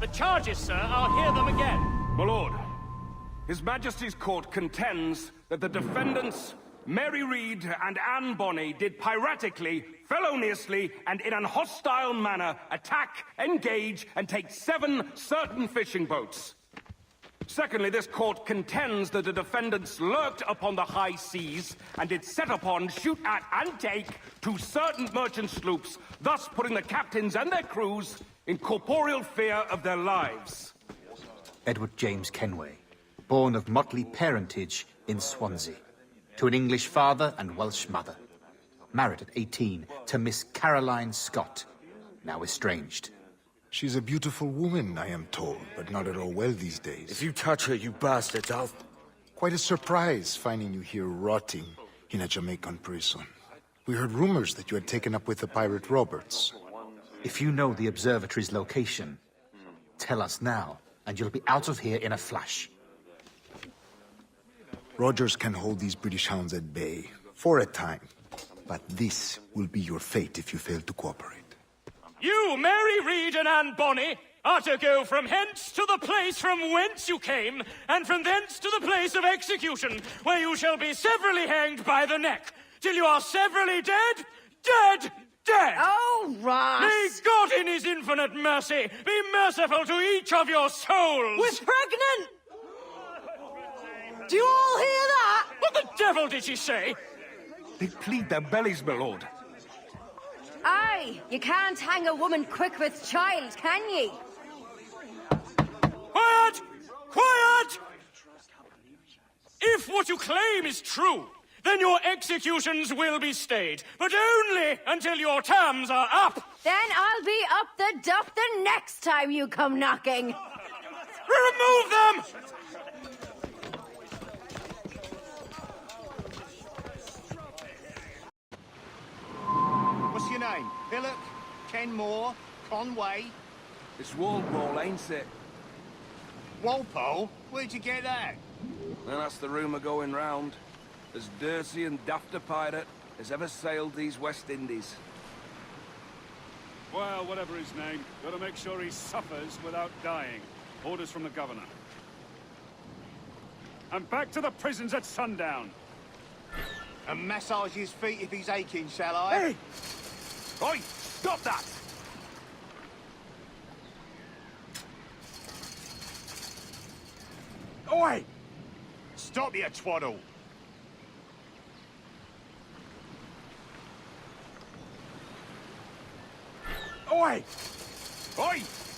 The charges, sir, I'll hear them again. My lord, His Majesty's court contends that the defendants, Mary Read and Anne Bonny, did piratically, feloniously, and in an hostile manner attack, engage, and take 7 certain fishing boats. Secondly, this court contends that the defendants lurked upon the high seas and did set upon, shoot at, and take 2 certain merchant sloops, thus putting the captains and their crews in corporeal fear of their lives. Edward James Kenway, born of motley parentage in Swansea, to an English father and Welsh mother. Married at 18 to Miss Caroline Scott, now estranged. She's a beautiful woman, I am told, but not at all well these days. If you touch her, you bastards, I'll... Quite a surprise finding you here rotting in a Jamaican prison. We heard rumors that you had taken up with the pirate Roberts. If you know the observatory's location, tell us now, and you'll be out of here in a flash. Rogers can hold these British hounds at bay, for a time. But this will be your fate if you fail to cooperate. You, Mary Read and Anne Bonny, are to go from hence to the place from whence you came, and from thence to the place of execution, where you shall be severally hanged by the neck, till you are severally dead, dead, dead! Oh, Ross! May God in his infinite mercy be merciful to each of your souls! We're pregnant! Do you all hear that? What the devil did she say? They plead their bellies, my lord. Aye, you can't hang a woman quick with child, can ye? Quiet! Quiet! If what you claim is true, then your executions will be stayed, but only until your terms are up. Then I'll be up the duff the next time you come knocking. Remove them! What's your name? Pillock? Kenmore? Conway? It's Walpole, ain't it? Walpole? Where'd you get that? Well, that's the rumour going round. As dirty and daft a pirate as ever sailed these West Indies. Well, whatever his name, gotta make sure he suffers without dying. Orders from the governor. And back to the prisons at sundown. And massage his feet if he's aching, shall I? Hey! Oi! Stop that! Oi! Stop your twaddle! Oi! Oi!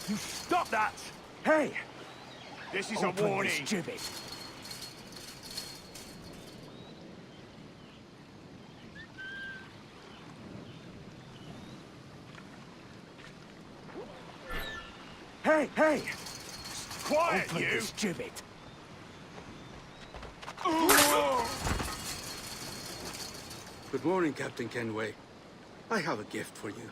You stop that! Hey! This is Open a warning. this gibbet. Hey, hey! Quiet, Open you! this gibbet. Good morning, Captain Kenway. I have a gift for you.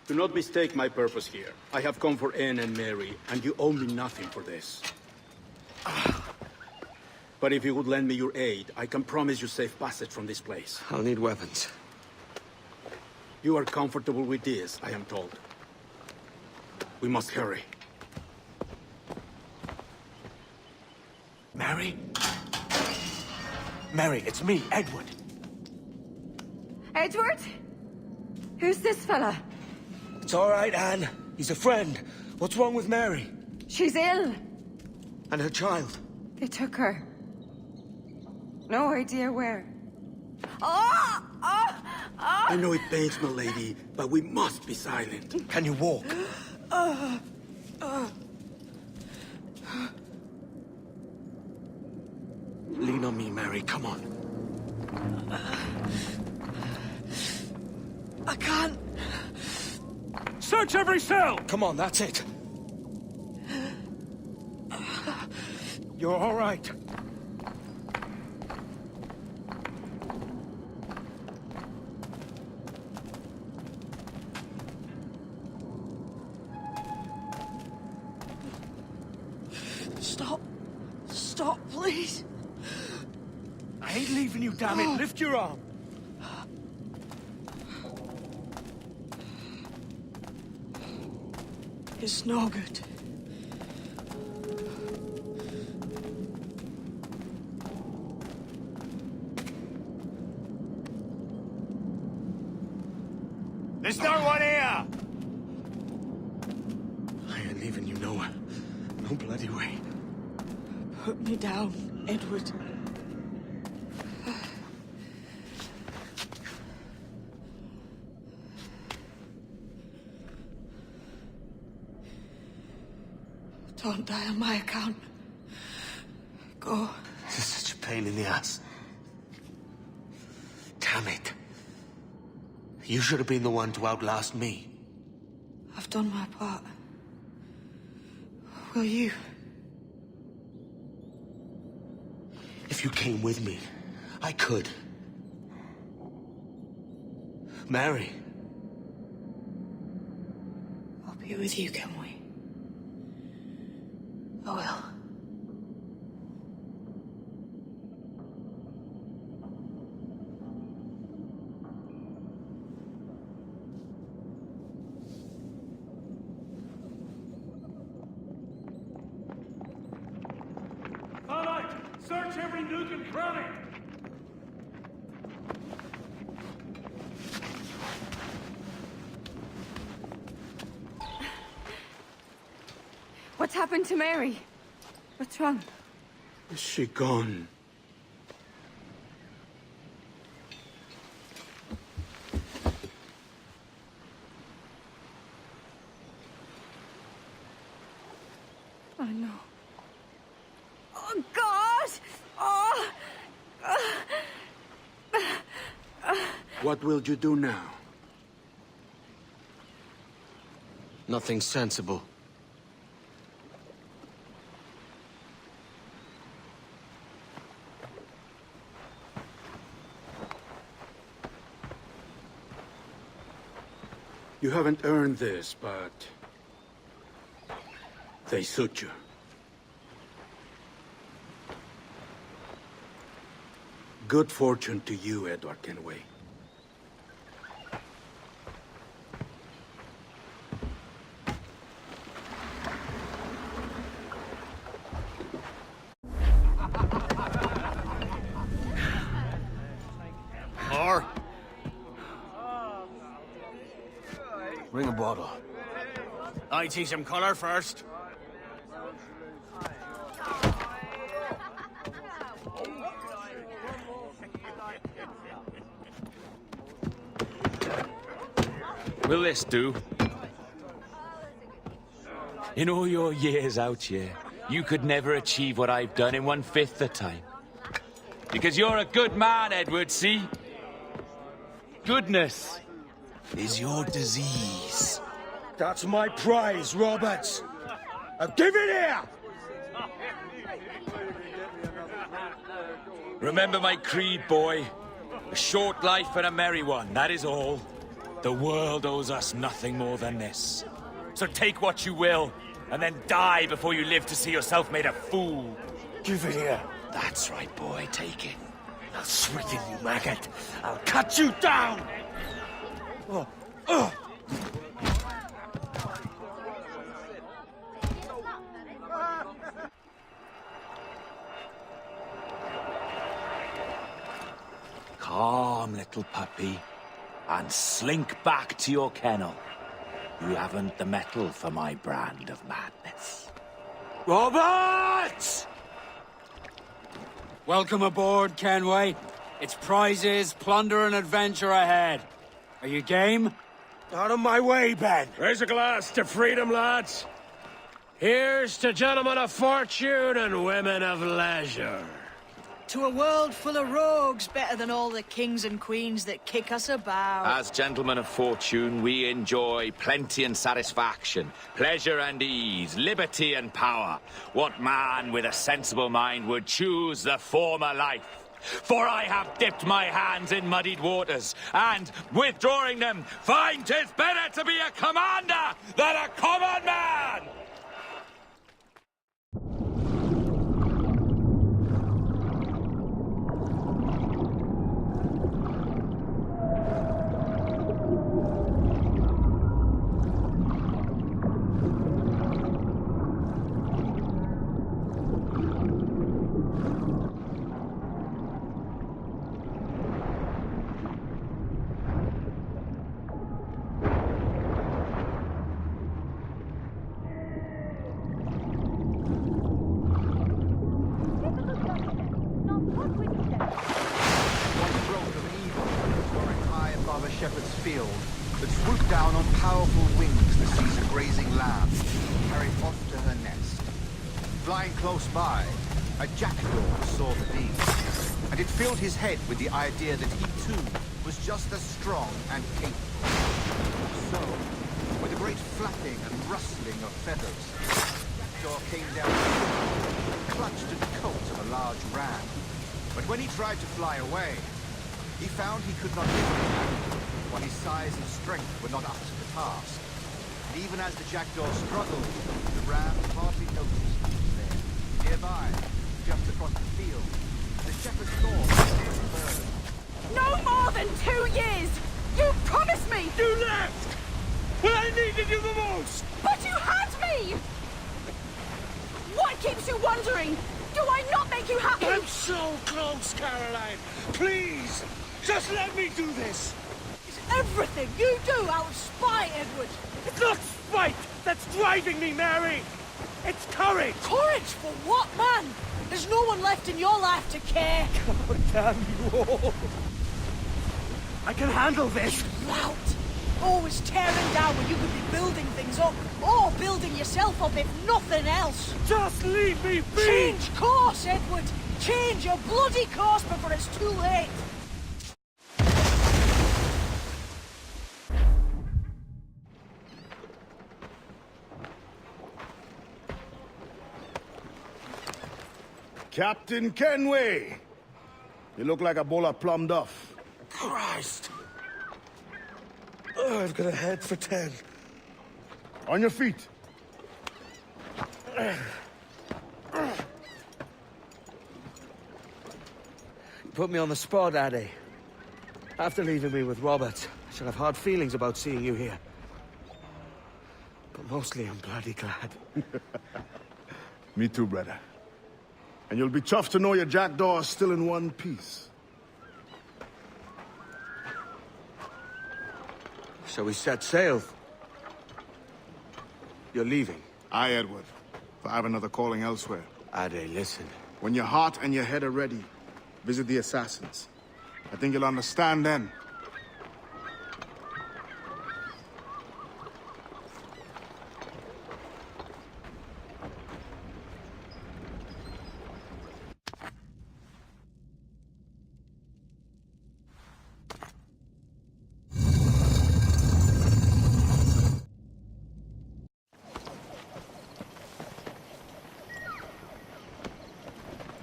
Do not mistake my purpose here. I have come for Anne and Mary, and you owe me nothing for this. But if you would lend me your aid, I can promise you safe passage from this place. I'll need weapons. You are comfortable with this, I am told. We must hurry. Mary? Mary, it's me, Edward. Edward? Who's this fella? It's all right, Anne. He's a friend. What's wrong with Mary? She's ill. And her child? They took her. No idea where. Oh! Oh! Oh! I know it pains my lady, but we must be silent. Can you walk? Lean on me, Mary. Come on. I can't. Search every cell! Come on, that's it. You're all right. Stop. Stop, please. I ain't leaving you, damn it. Lift your arm. It's no good. There's no one here! I ain't leaving you nowhere. No bloody way. Put me down, Edward. Don't die on my account. Go. This is such a pain in the ass. Damn it. You should have been the one to outlast me. I've done my part. Will you? If you came with me, I could. Mary. I'll be with you, Kenway. I will. All right, search every nook and cranny. What's happened to Mary? What's wrong? Is she gone? I know. Oh, God! Oh! What will you do now? Nothing sensible. You haven't earned this, but they suit you. Good fortune to you, Edward Kenway. Or bring a bottle. I see some colour first. Will this do? In all your years out here, you could never achieve what I've done in 1/5 the time. Because you're a good man, Edward, see? Goodness is your disease. That's my prize, Roberts. Now give it here! Remember my creed, boy. A short life and a merry one, that is all. The world owes us nothing more than this. So take what you will, and then die before you live to see yourself made a fool. Give it here. That's right, boy, take it. I'll sweeten you, maggot. I'll cut you down! Calm, little puppy, and slink back to your kennel. You haven't the mettle for my brand of madness. Roberts! Welcome aboard, Kenway. It's prizes, plunder, and adventure ahead. Are you game? Out of my way, Ben. Raise a glass to freedom, lads. Here's to gentlemen of fortune and women of leisure. To a world full of rogues, better than all the kings and queens that kick us about. As gentlemen of fortune, we enjoy plenty and satisfaction, pleasure and ease, liberty and power. What man with a sensible mind would choose the former life? For I have dipped my hands in muddied waters, and, withdrawing them, find 'tis better to be a commander than a common man! powerful wings to seize a grazing lamb and carry it off to her nest. Flying close by, a jackdaw saw the deed, and it filled his head with the idea that he too was just as strong and capable. So, with a great flapping and rustling of feathers, the jackdaw came down and clutched at the coat of a large ram. But when he tried to fly away, he found he could not lift the animal, while his size and strength were not up to the task. And even as the jackdaw struggled, the ram hardly noticed he was there. Nearby, just across the field, the shepherd's dog was a bird. No more than 2 years! You promised me! You left! When I needed you the most! But you had me! What keeps you wondering? Do I not make you happy? I'm so close, Caroline. Please, just let me do this. Is everything you do out of spite, Edward? It's not spite that's driving me, Mary! It's courage! Courage for what, man? There's no one left in your life to care. God damn you all! I can handle this! Lout! Always tearing down when you could be building things up, or building yourself up if nothing else. Just leave me be! Change course, Edward! Change your bloody course before it's too late! Captain Kenway! You look like a bowl of plum duff. Christ. Oh, I've got a head for 10. On your feet. You put me on the spot, Addy. After leaving me with Robert, I should have hard feelings about seeing you here. But mostly I'm bloody glad. Me too, brother. And you'll be chuffed to know your jackdaw is still in one piece. Shall we set sail? You're leaving? Aye, Edward. For I have another calling elsewhere. Ade, listen. When your heart and your head are ready, visit the assassins. I think you'll understand then.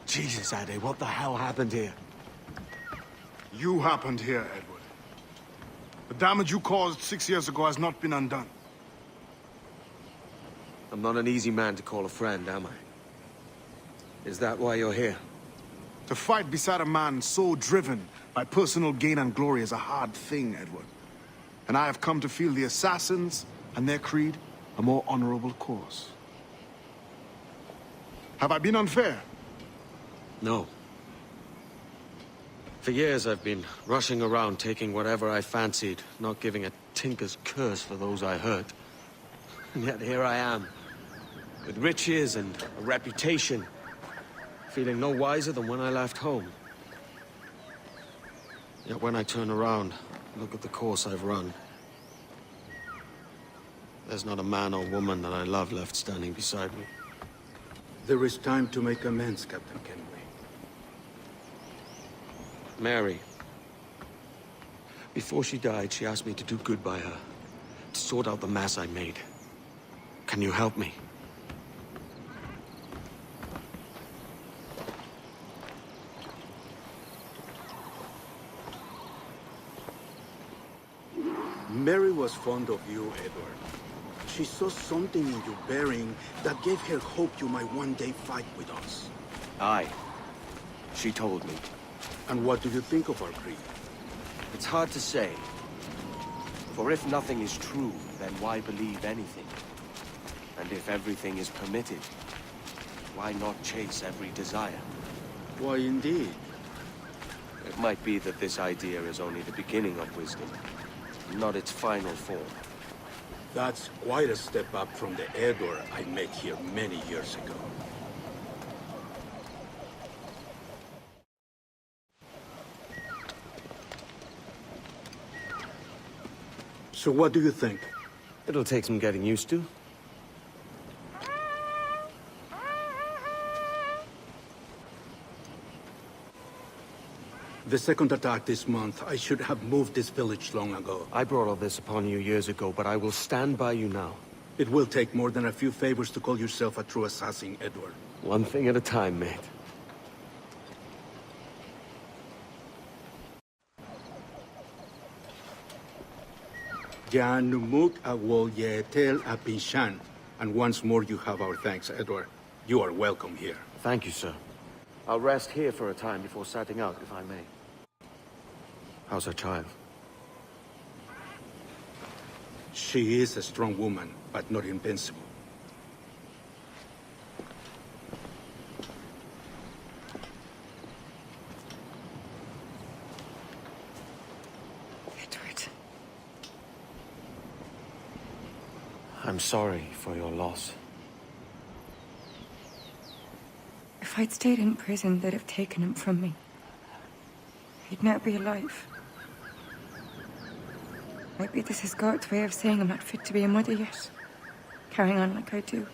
Jesus, Ade, what the hell happened here? You happened here, Edward. The damage you caused 6 years ago has not been undone. I'm not an easy man to call a friend, am I? Is that why you're here? To fight beside a man so driven by personal gain and glory is a hard thing, Edward. And I have come to feel the assassins and their creed a more honorable course. Have I been unfair? No. For years I've been rushing around taking whatever I fancied, not giving a tinker's curse for those I hurt. And yet here I am, with riches and a reputation, feeling no wiser than when I left home. Yet when I turn around, look at the course I've run. There's not a man or woman that I love left standing beside me. There is time to make amends, Captain Kenway. Mary. Before she died, she asked me to do good by her, to sort out the mess I made. Can you help me? Mary was fond of you, Edward. She saw something in your bearing that gave her hope you might one day fight with us. Aye. She told me. And what do you think of our creed? It's hard to say. For if nothing is true, then why believe anything? And if everything is permitted, why not chase every desire? Why, indeed. It might be that this idea is only the beginning of wisdom, not its final form. That's quite a step up from the Edward I met here many years ago. So what do you think? It'll take some getting used to. The second attack this month, I should have moved this village long ago. I brought all this upon you years ago, but I will stand by you now. It will take more than a few favors to call yourself a true assassin, Edward. One thing at a time, mate. Janumuk awol yetel apishan. And once more you have our thanks, Edward. You are welcome here. Thank you, sir. I'll rest here for a time before setting out, if I may. How's our child? She is a strong woman, but not invincible. Edward. I'm sorry for your loss. If I'd stayed in prison, they'd have taken him from me. He'd never be alive. Maybe this is God's way of saying I'm not fit to be a mother yet. Carrying on like I do.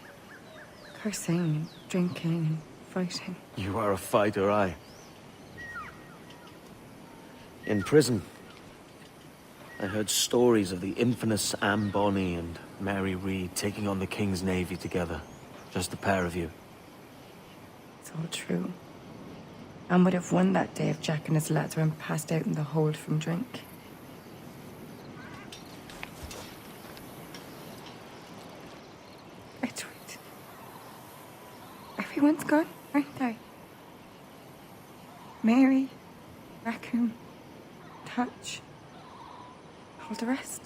Cursing and drinking and fighting. You are a fighter, aye. In prison, I heard stories of the infamous Aaaaand and Mary Read taking on the King's Navy together. Just the pair of you. It's all true. Anne would have won that day if Jack and his lads weren't passed out in the hold from drink. Edward. Everyone's gone, aren't they? Mary, Raccoon, Touch, all the rest.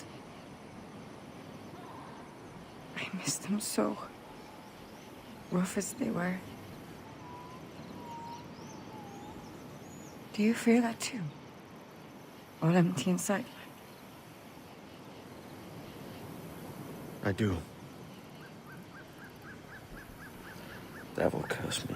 I miss them so. Rough as they were. Do you feel that too? All empty inside? I do. Devil curse me.